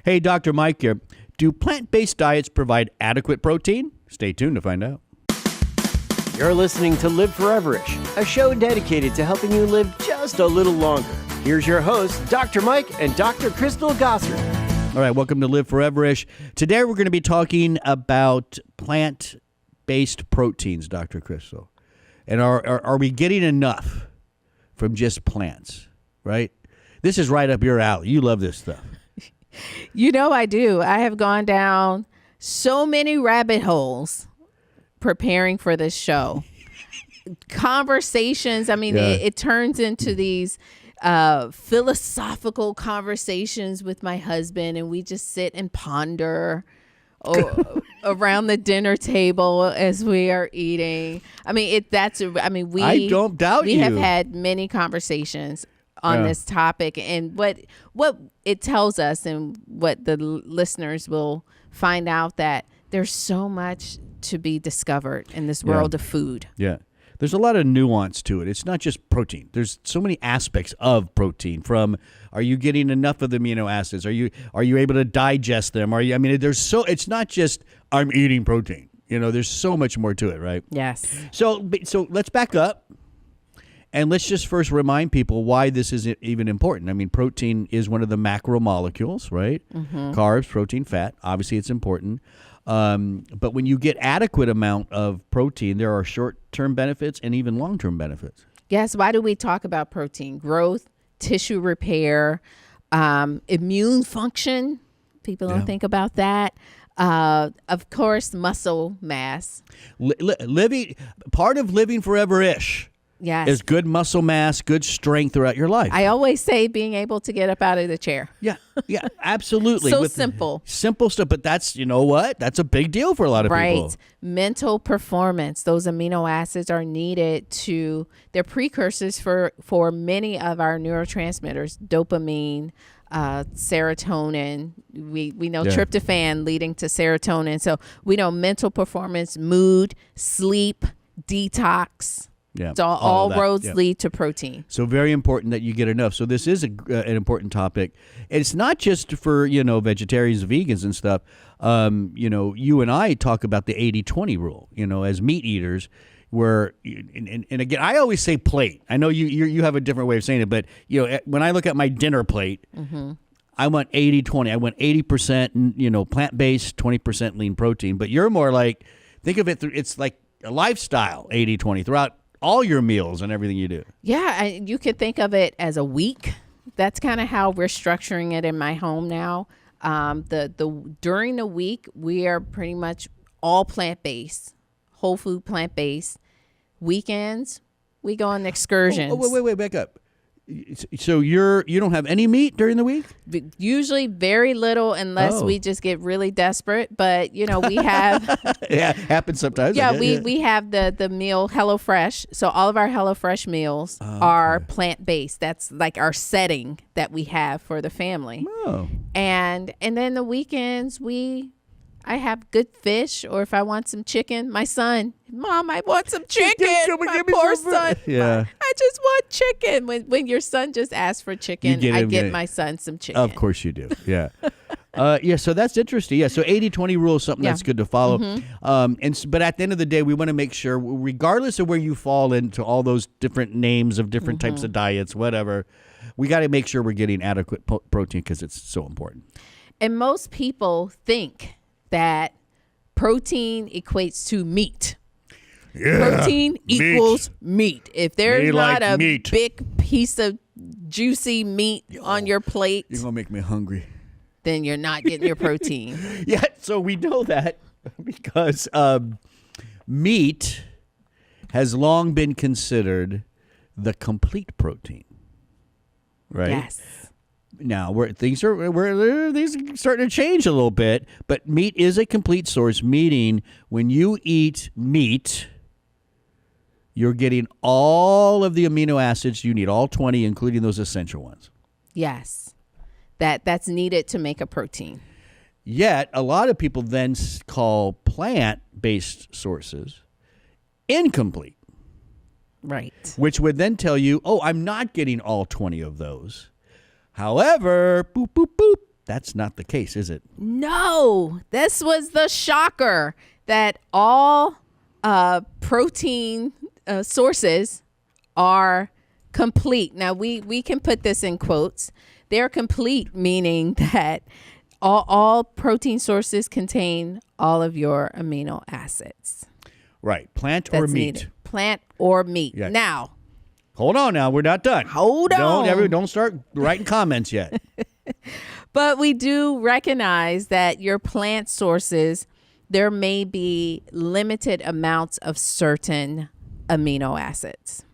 Hey, Dr. Mike here. Do plant-based diets provide adequate protein? Stay tuned to find out. You're listening to Live Foreverish, a show dedicated to helping you live just a little longer. Here's your hosts, Dr. Mike and Dr. Crystal Gossard. All right, welcome to Live Foreverish. Today we're going to be talking about plant-based proteins, Dr. Crystal. And are we getting enough from just plants, right? This is right up your alley. You love this stuff. You know I do. I have gone down so many rabbit holes preparing for this show. Conversations, I mean, it turns into these philosophical conversations with my husband, and we just sit and ponder around the dinner table as we are eating. I mean, we I don't doubt we you. have had many conversations on this topic, and what it tells us and what the listeners will find out, that there's so much to be discovered in this world of food. Yeah. There's a lot of nuance to it. It's not just protein. There's so many aspects of protein, from are you getting enough of the amino acids? Are you able to digest them? It's not just I'm eating protein. You know, there's so much more to it, right? Yes. So let's back up and let's just first remind people why this is even important. I mean, protein is one of the macromolecules, right? Mm-hmm. Carbs, protein, fat. Obviously, it's important. But when you get adequate amount of protein, there are short-term benefits and even long-term benefits. Yes. Why do we talk about protein? Growth, tissue repair, immune function. People don't think about that. Of course, muscle mass. Part of living forever-ish. Yes. Is good muscle mass, good strength throughout your life. I always say being able to get up out of the chair. Yeah, absolutely. Simple. Simple stuff, but that's, you know what? That's a big deal for a lot of people. Right. Mental performance. Those amino acids are needed they're precursors for many of our neurotransmitters, dopamine, serotonin. We know tryptophan leading to serotonin. So we know mental performance, mood, sleep, detox. Yeah, so all roads lead to protein. So very important that you get enough. So this is an important topic. It's not just for, vegetarians, vegans and stuff. You and I talk about the 80-20 rule, as meat eaters, where, and again, I always say plate. I know you have a different way of saying it, but, when I look at my dinner plate, I want 80-20. I want 80%, plant-based, 20% lean protein. But you're more like, think of it, it's like a lifestyle, 80-20 throughout all your meals and everything you do. Yeah, you could think of it as a week. That's kind of how we're structuring it in my home now. During the week, we are pretty much all plant-based, whole food plant-based. Weekends, we go on excursions. Wait, back up. So you don't have any meat during the week? Usually very little, unless we just get really desperate. But we have yeah, happens sometimes. Yeah, we have the meal HelloFresh. So all of our HelloFresh meals are plant-based. That's like our setting that we have for the family. Oh. And then the weekends I have good fish, or if I want some chicken, my son, Mom, I want some chicken. My poor son. Yeah. I just want chicken. When your son just asks for chicken, I get my son some chicken. Of course you do. Yeah. So that's interesting. Yeah. So 80-20 rule is something that's good to follow. Mm-hmm. But at the end of the day, we want to make sure, regardless of where you fall into all those different names of different types of diets, whatever, we got to make sure we're getting adequate protein, because it's so important. And most people think that protein equates to meat. Yeah, protein equals meat. If there's not a meat. Big piece of juicy meat on your plate, you're going to make me hungry. Then you're not getting your protein. Yeah, so we know that because meat has long been considered the complete protein, right? Yes. Now things are starting to change a little bit, but meat is a complete source, meaning when you eat meat, you're getting all of the amino acids you need, all 20, including those essential ones. Yes, that's needed to make a protein. Yet a lot of people then call plant-based sources incomplete, right? Which would then tell you, oh, I'm not getting all 20 of those. However, boop, boop, boop, that's not the case, is it? No, this was the shocker that all protein sources are complete. Now, we can put this in quotes. They're complete, meaning that all protein sources contain all of your amino acids. Right. Plant or meat. Needed. Plant or meat. Yeah. Now, hold on now. We're not done. Hold on. Don't start writing comments yet. but we do recognize that your plant sources, there may be limited amounts of certain amino acids.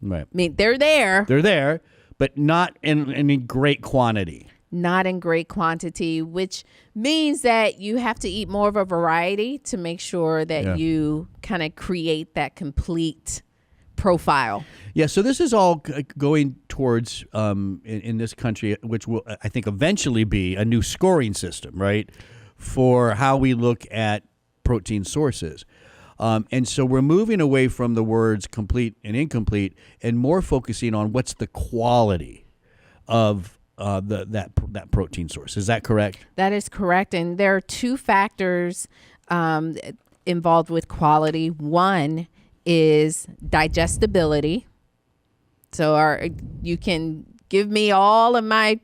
Right. I mean, they're there. They're there, but not in any great quantity. Not in great quantity, which means that you have to eat more of a variety to make sure that you kind of create that complete profile. Yeah, so this is all going towards, in this country, which will, I think, eventually be a new scoring system, right, for how we look at protein sources. And so we're moving away from the words complete and incomplete and more focusing on what's the quality of that protein source. Is that correct? That is correct. And there are two factors involved with quality. One is digestibility. So you can give me all of my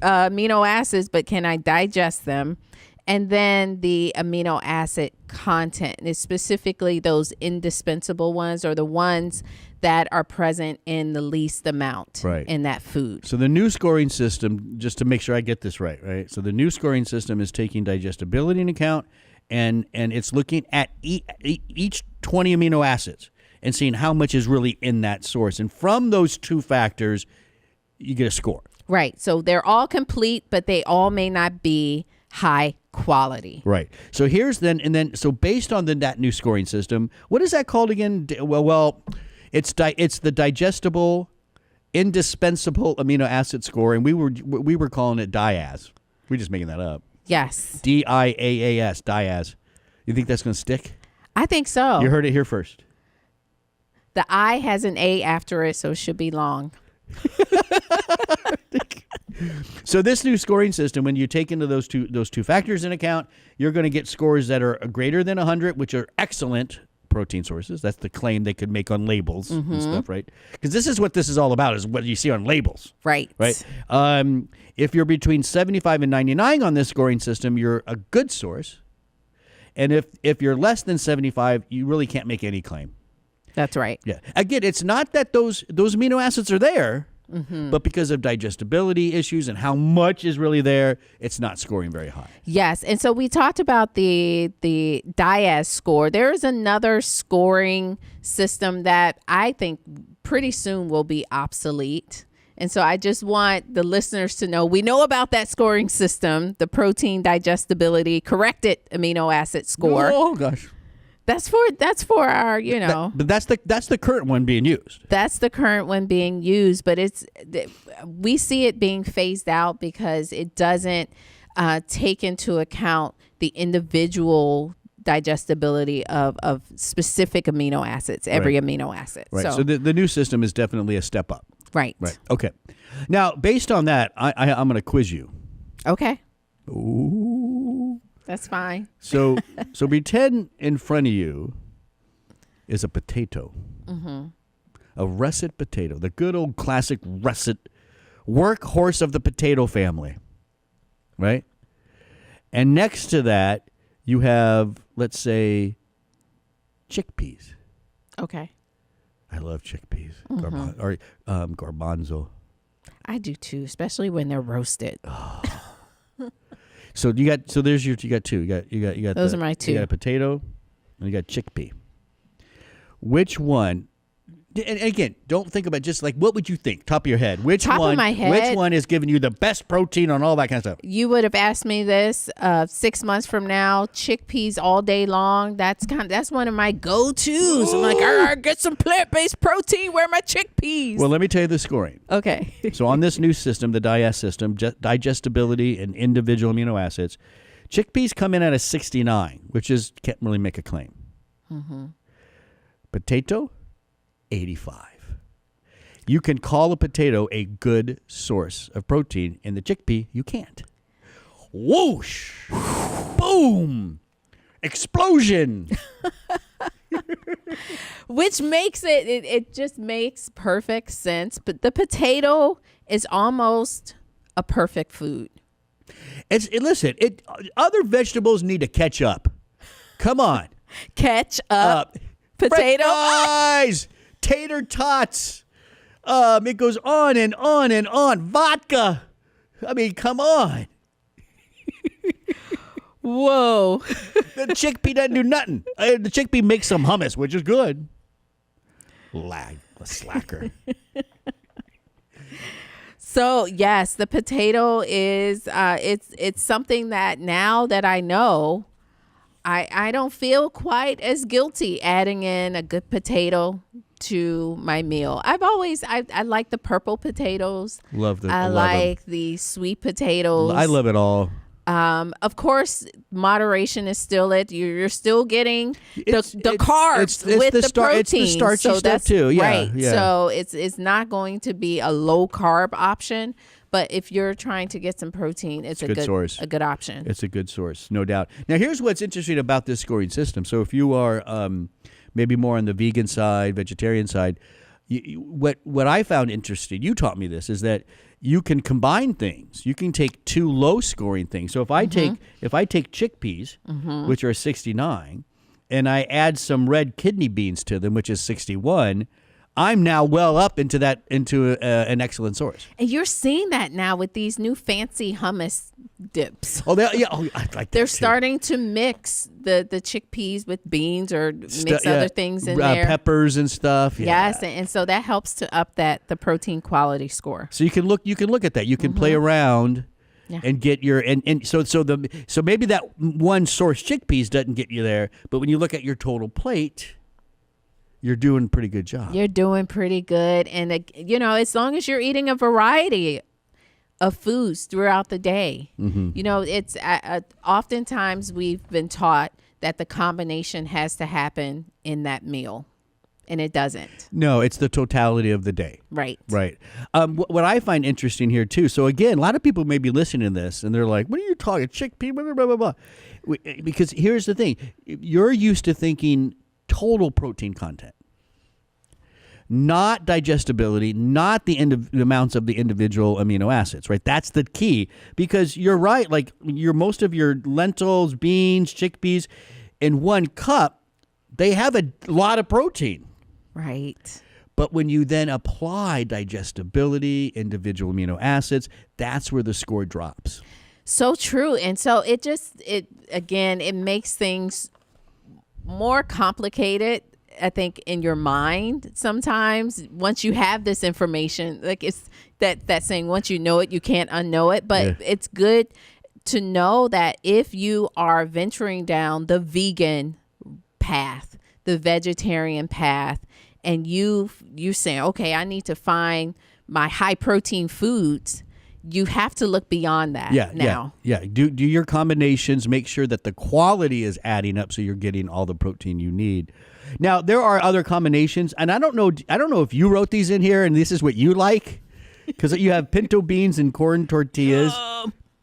amino acids, but can I digest them? And then the amino acid content, and it's specifically those indispensable ones or the ones that are present in the least amount in that food. So the new scoring system, just to make sure I get this right? So the new scoring system is taking digestibility into account, and it's looking at each 20 amino acids and seeing how much is really in that source. And from those two factors, you get a score. Right. So they're all complete, but they all may not be high quality. Right. So so based on that new scoring system, what is that called again? Well, it's the digestible, indispensable amino acid score, and we were calling it DIAZ. We're just making that up. Yes. DIAAS, DIAZ. You think that's going to stick? I think so. You heard it here first. The I has an A after it, so it should be long. So this new scoring system, when you take into those two factors in account, you're going to get scores that are greater than 100, which are excellent protein sources. That's the claim they could make on labels and stuff, right? Because this is what this is all about, is what you see on labels. Right. Right. If you're between 75 and 99 on this scoring system, you're a good source. And if you're less than 75, you really can't make any claim. That's right. Yeah. Again, it's not that those amino acids are there, but because of digestibility issues and how much is really there, it's not scoring very high. Yes. And so we talked about the DIAZ score. There is another scoring system that I think pretty soon will be obsolete. And so I just want the listeners to know, we know about that scoring system, the protein digestibility corrected amino acid score. Oh, gosh. That's for our, But that's the current one being used. That's the current one being used, but we see it being phased out because it doesn't take into account the individual digestibility of specific amino acids, every amino acid. Right. So the new system is definitely a step up. Right. Right. Okay. Now, based on that, I'm going to quiz you. Okay. Ooh. That's fine. So pretend in front of you is a potato, a russet potato, the good old classic russet workhorse of the potato family, right? And next to that, you have, let's say, chickpeas. Okay. I love chickpeas, garbanzo. I do too, especially when they're roasted. So you got two. You got Those are my two. You got a potato and you got chickpea. Which one? And again, don't think about just like what would you think, top of your head. Which one is giving you the best protein on all that kind of stuff? You would have asked me this 6 months from now. Chickpeas all day long. That's one of my go-tos. I'm like, get some plant-based protein. Where are my chickpeas? Well, let me tell you the scoring. Okay. So on this new system, the DIAS system, digestibility and individual amino acids, chickpeas come in at a 69, which is can't really make a claim. Potato, 85. You can call a potato a good source of protein, and the chickpea, you can't. whoosh, boom, explosion. Which makes it just makes perfect sense. But the potato is almost a perfect food. Listen, other vegetables need to catch up. Come on. Catch up. Potato. Fries, tater tots. It goes on and on and on. Vodka. I mean, come on. Whoa. The chickpea doesn't do nothing. The chickpea makes some hummus, which is good. A slacker. So yes, the potato is it's something that now that I know, I don't feel quite as guilty adding in a good potato to my meal. I like the purple potatoes. Love them. I like the sweet potatoes. I love it all. Of course, moderation is still it. You're still getting the carbs with the protein. It's the starchy stuff too. Yeah, right. Yeah. So it's not going to be a low carb option. But if you're trying to get some protein, it's a good source. A good option. It's a good source, no doubt. Now, here's what's interesting about this scoring system. So if you are maybe more on the vegan side, vegetarian side, what I found interesting, you taught me this, is that you can combine things. You can take two low scoring things. So if I take chickpeas, which are 69, and I add some red kidney beans to them, which is 61, I'm now well up into an excellent source. And you're seeing that now with these new fancy hummus dips. I like that They're too. starting to mix the chickpeas with beans or mix other things in there. Peppers and stuff. Yeah. Yes, and so that helps to up the protein quality score. So you can look at that. You can play around. Yeah. And get your so maybe that one source chickpeas doesn't get you there, but when you look at your total plate, you're doing a pretty good job. You're doing pretty good. And, as long as you're eating a variety of foods throughout the day, it's oftentimes we've been taught that the combination has to happen in that meal. And it doesn't. No, it's the totality of the day. Right. Right. What I find interesting here, too, so again, a lot of people may be listening to this and they're like, what are you talking? Chickpea, blah, blah, blah, blah. Because here's the thing. You're used to thinking total protein content, not digestibility, not the amounts of the individual amino acids, right? That's the key, because you're right. Like most of your lentils, beans, chickpeas in one cup, they have a lot of protein. Right. But when you then apply digestibility, individual amino acids, that's where the score drops. So true. And so it makes things more complicated, I think, in your mind sometimes. Once you have this information, like it's that saying, once you know it, you can't unknow it. But it's good to know that if you are venturing down the vegan path, the vegetarian path, and you say, okay, I need to find my high protein foods, you have to look beyond that now. Yeah. Do your combinations, make sure that the quality is adding up so you're getting all the protein you need. Now, there are other combinations, and I don't know if you wrote these in here and this is what you like, because you have pinto beans and corn tortillas.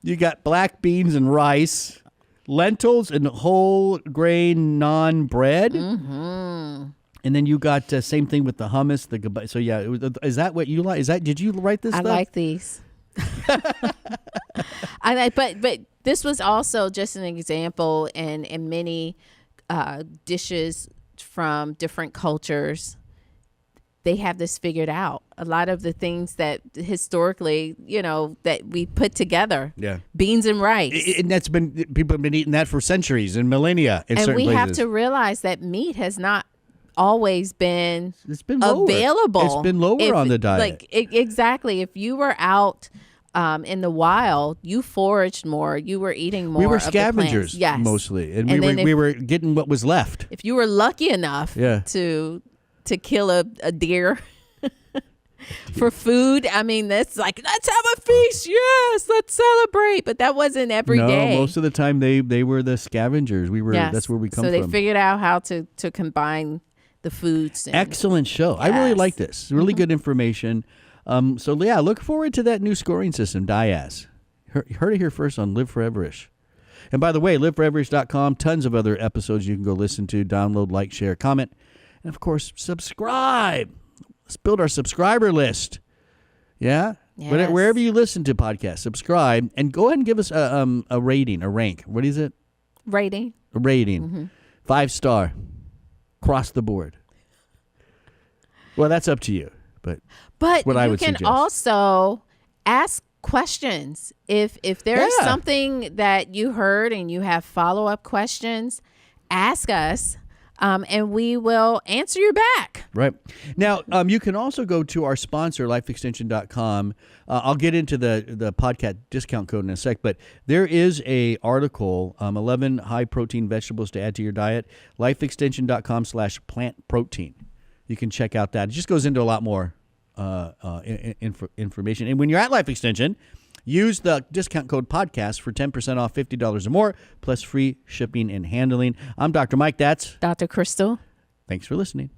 You got black beans and rice, lentils and whole grain naan bread. Mm-hmm. And then you got same thing with the hummus. So yeah, is that what you like? Did you write this? I like these. But this was also just an example, and many dishes from different cultures, they have this figured out. A lot of the things that historically, that we put together, beans and rice, and people have been eating that for centuries and millennia in certain places. And we have to realize that meat has not always been lower. Available. It's been lower on the diet. Exactly. If you were out in the wild, you foraged more, you were eating more. We were of scavengers, the plants. Yes. mostly, and we were getting what was left. If you were lucky enough to kill a deer for food, I mean, that's like, let's have a feast. Yes, let's celebrate. But that wasn't every day. No, most of the time they were the scavengers. That's where we come from. So they figured out how to combine the foods. Excellent show. Yes. I really like this. Really good information. Look forward to that new scoring system, Diaz. Heard it here first on Live Foreverish. And by the way, liveforeverish.com, tons of other episodes you can go listen to, download, like, share, comment, and of course, subscribe. Let's build our subscriber list. Yeah? Yes. Wherever you listen to podcasts, subscribe, and go ahead and give us a rating, a rank. What is it? Rating. A rating. 5-star. Across the board. Well, that's up to you. But what I you would can suggest. also ask questions. If there's Yeah. something that you heard and you have follow-up questions, ask us, and we will answer you back. Right. Now, you can also go to our sponsor, lifeextension.com. I'll get into the podcast discount code in a sec, but there is a article, 11 high-protein vegetables to add to your diet, lifeextension.com/plant protein. You can check out that. It just goes into a lot more information. And when you're at Life Extension, use the discount code podcast for 10% off $50 or more, plus free shipping and handling. I'm Dr. Mike. That's Dr. Crystal. Thanks for listening.